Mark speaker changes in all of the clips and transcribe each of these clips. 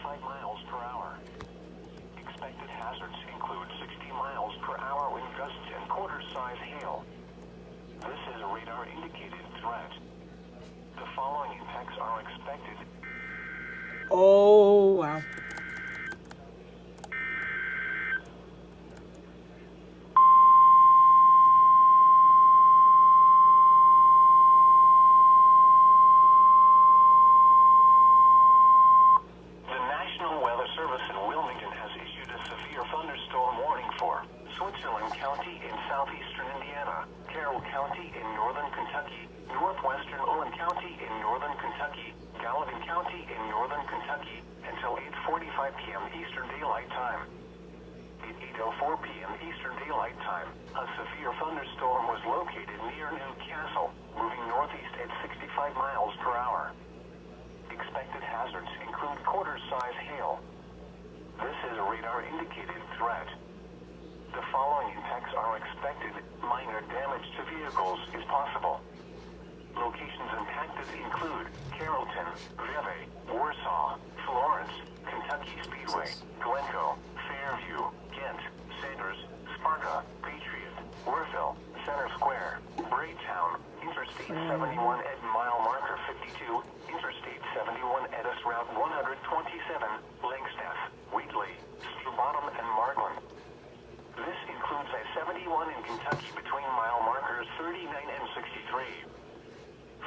Speaker 1: 65 miles per hour. Expected hazards include 60 miles per hour wind gusts and quarter-size hail. This is a radar-indicated threat. The following impacts are expected.
Speaker 2: Oh, wow.
Speaker 1: Thunderstorm warning for Switzerland County in southeastern Indiana, Carroll County in northern Kentucky, northwestern Olin County in northern Kentucky, Gallatin County in northern Kentucky, until 8:45 p.m. Eastern Daylight Time. At 8:04 p.m. Eastern Daylight Time, a severe thunderstorm was located near Newcastle, moving northeast at 65 miles per hour. Expected hazards include quarter-size hail. This is a radar-indicated threat. The following impacts are expected. Minor damage to vehicles is possible. Locations impacted include Carrollton, Vevey, Warsaw, Florence, Kentucky Speedway, Glencoe, Fairview, Ghent, Sanders, Sparta, Patriot, Woodville, Center Square, Braytown, Interstate 71 at mile marker 52, Interstate 71 at us route 127, Langstaff, Wheatley, Bottom, and Margland. This includes I-71 in Kentucky between mile markers 39 and 63.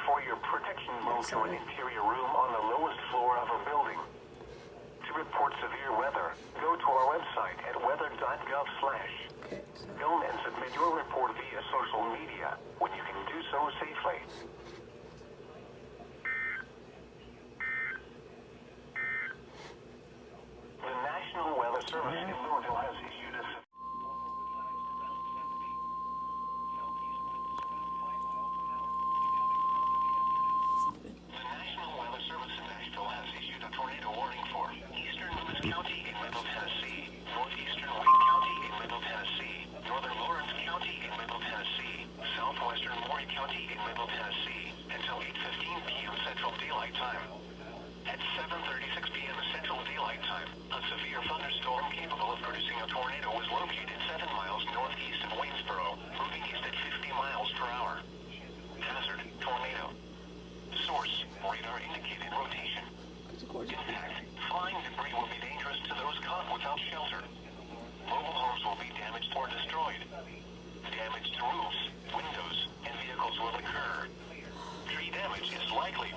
Speaker 1: For your protection, move to an interior room on the lowest floor of a building. To report severe weather, go to our website at weather.gov/. Film and submit your report via social media when you can do so safely. The National Weather Service in Louisville has issued a tornado warning for eastern Lewis County in Middle Tennessee, northeastern Wayne County in Middle Tennessee, northern Lawrence County in Middle Tennessee, southwestern Maury County in Middle Tennessee, until 8:15 p.m. Central Daylight Time. At 7:36 p.m. Central Daylight Time, a severe thunderstorm capable of producing a tornado was located 7 miles northeast of Waynesboro, moving east at 50 miles per hour. Hazard, tornado. Source, radar-indicated rotation. Impact, flying debris will be dangerous to those caught without shelter. Mobile homes will be damaged or destroyed. Damage to roofs, windows, and vehicles will occur. Tree damage is likely.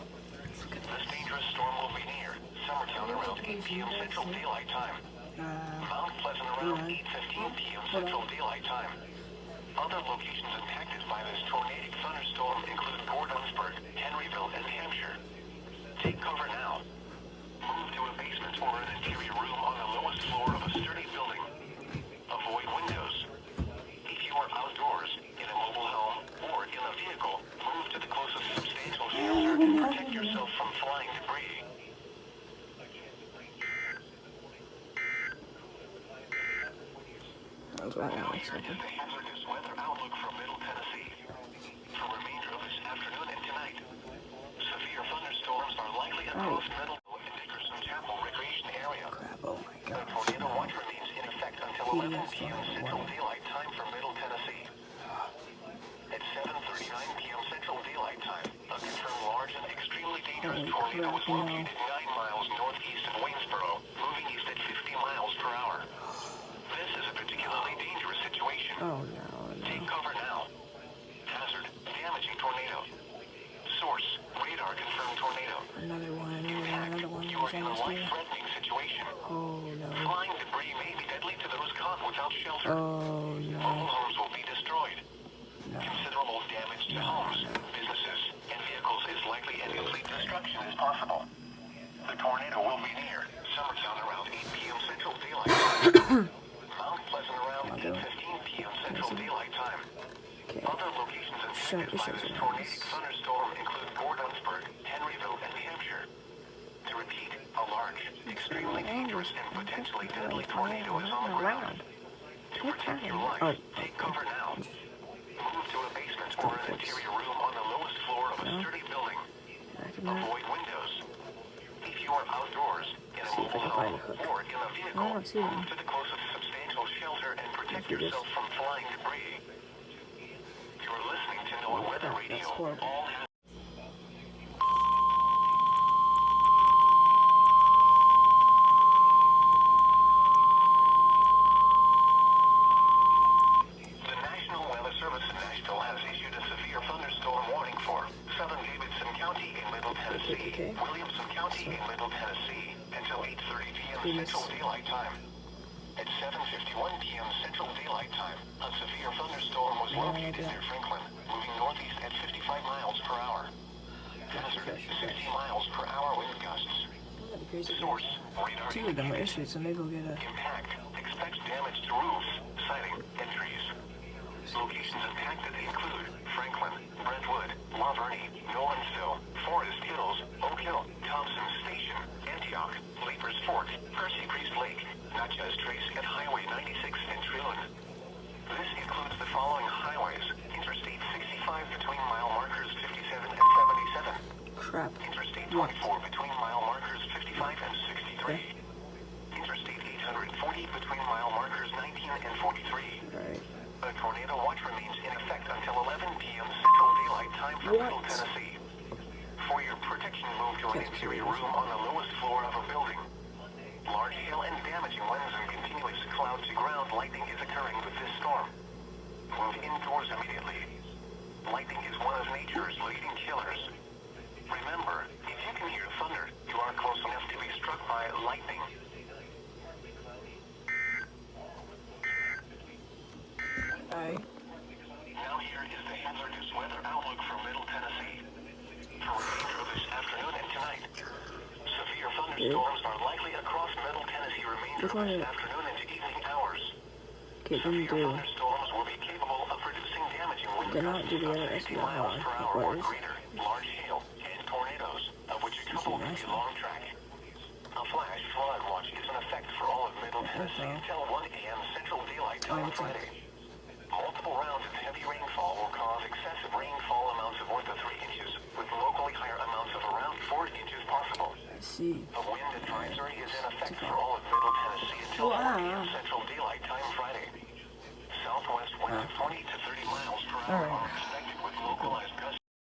Speaker 1: This dangerous storm will be near Summertown around 8 p.m. Central Daylight Time. Mount Pleasant around 8:15 p.m. Central Daylight Time. Other locations impacted by this tornadic thunderstorm include Gordonsburg, Henryville, and Hampshire. Take cover now. Move to a basement or an interior room on the lowest floor of a sturdy building. Avoid windows. If you are outdoors, in a mobile home, or in a vehicle, move to the closest substantial shelter and protect yourself from flying debris.
Speaker 2: That's what I
Speaker 1: Here is the hazardous weather outlook for Middle Tennessee. For the remainder of this afternoon and tonight, severe thunderstorms are likely across Middle recreation area.
Speaker 2: Crap, oh my
Speaker 1: The
Speaker 2: god.
Speaker 1: tornado watch remains in effect until 11 p.m. Central Daylight Time for Middle Tennessee. At 7:39 p.m. Central Daylight Time, a confirmed large and extremely dangerous tornado was located 9 miles northeast of Waynesboro, moving east at 50 miles per hour. This is a particularly dangerous situation.
Speaker 2: Oh no.
Speaker 1: Take cover now. Hazard, damaging tornado. Source, radar confirmed tornado.
Speaker 2: Another one.
Speaker 1: You are in a life-threatening situation.
Speaker 2: Oh no.
Speaker 1: Flying debris may be deadly to those caught without shelter.
Speaker 2: Oh no.
Speaker 1: Mobile homes will be destroyed.
Speaker 2: No.
Speaker 1: Considerable damage to homes, businesses, and vehicles is likely, and complete destruction is possible. The tornado will be near Summertown around 8 p.m. Central Daylight Time. Mount Pleasant around 8:15 p.m. Central Daylight Time. Other locations impacted by this tornadic thunderstorm include Gordonsburg, Henryville, and Hampshire. To repeat, a large, extremely dangerous, and potentially deadly tornado is on the ground. To protect your life, take cover now. Move to a basement or an interior room on the lowest floor of a sturdy building. Avoid windows. If you are outdoors, in a
Speaker 2: See if I
Speaker 1: mobile
Speaker 2: can find a
Speaker 1: home,
Speaker 2: hook.
Speaker 1: or in a vehicle,
Speaker 2: I don't see one.
Speaker 1: move to the closest substantial shelter and protect
Speaker 2: If you
Speaker 1: yourself from flying debris. You are listening to
Speaker 2: Oh,
Speaker 1: NOAA Weather
Speaker 2: crap,
Speaker 1: Radio.
Speaker 2: that's horrible.
Speaker 1: All hazards. The National Weather Service in Nashville has issued a severe thunderstorm warning for southern Davidson County in Middle Tennessee,
Speaker 2: Okay.
Speaker 1: Williamson County in Middle Tennessee, until 8:30 p.m. Central Daylight Time. At 7:51 p.m. Central Daylight Time, a severe thunderstorm was located near Franklin, moving northeast at 55 miles per hour. Hazard, 60 miles per hour wind gusts. Source, radar
Speaker 2: Two of them are issued, so maybe we'll get a...
Speaker 1: impact, expects damage to roofs, siding, and trees. Locations impacted include Franklin, Brentwood, La Verne, Nolensville, Forest Hills, Oak Hill, Thompson Station, Antioch, Leapers Fork, Percy Priest Lake, Natchez Trace, and Highway 96 and Trillin. This includes the following highways: Interstate 65 between mile markers 57 and 77.
Speaker 2: Crap.
Speaker 1: Interstate 24 between mile markers 55 and 63. Interstate 840 between mile markers 19 and 43.
Speaker 2: Alright.
Speaker 1: A tornado watch remains in effect until 11 p.m. Central Daylight Time for Middle Tennessee. For your protection, move to an interior room on the lowest floor of a building. Large hail and damaging winds and continuous cloud to ground lightning is occurring with this storm. Move indoors immediately. Lightning is one of nature's leading killers. Remember, if you can hear thunder, you are close enough to be struck by lightning.
Speaker 2: Alright.
Speaker 1: Now here is the hazardous weather outlook for Middle Tennessee. For the remainder of this afternoon and tonight, severe thunderstorms are likely across Middle Tennessee remainder of this afternoon into evening hours.
Speaker 2: Okay, then
Speaker 1: Severe
Speaker 2: do...
Speaker 1: thunderstorms will be capable of producing damaging wind
Speaker 2: Then not
Speaker 1: gusts
Speaker 2: do the
Speaker 1: of
Speaker 2: other
Speaker 1: 60 miles per hour or
Speaker 2: SBR.
Speaker 1: greater, large hail, and tornadoes, of which a couple may be long track. A flash flood watch is in effect for all of Middle Tennessee until 1 a.m. Central Daylight Time Friday. Multiple rounds of heavy rainfall will cause excessive rainfall amounts of 1 to 3 inches, with locally higher amounts of around 4 inches possible.
Speaker 2: I see.
Speaker 1: A wind advisory is in effect for all of Middle Tennessee until 4 p.m. Central Daylight Time Friday. Southwest winds of 20 to 30 miles per hour are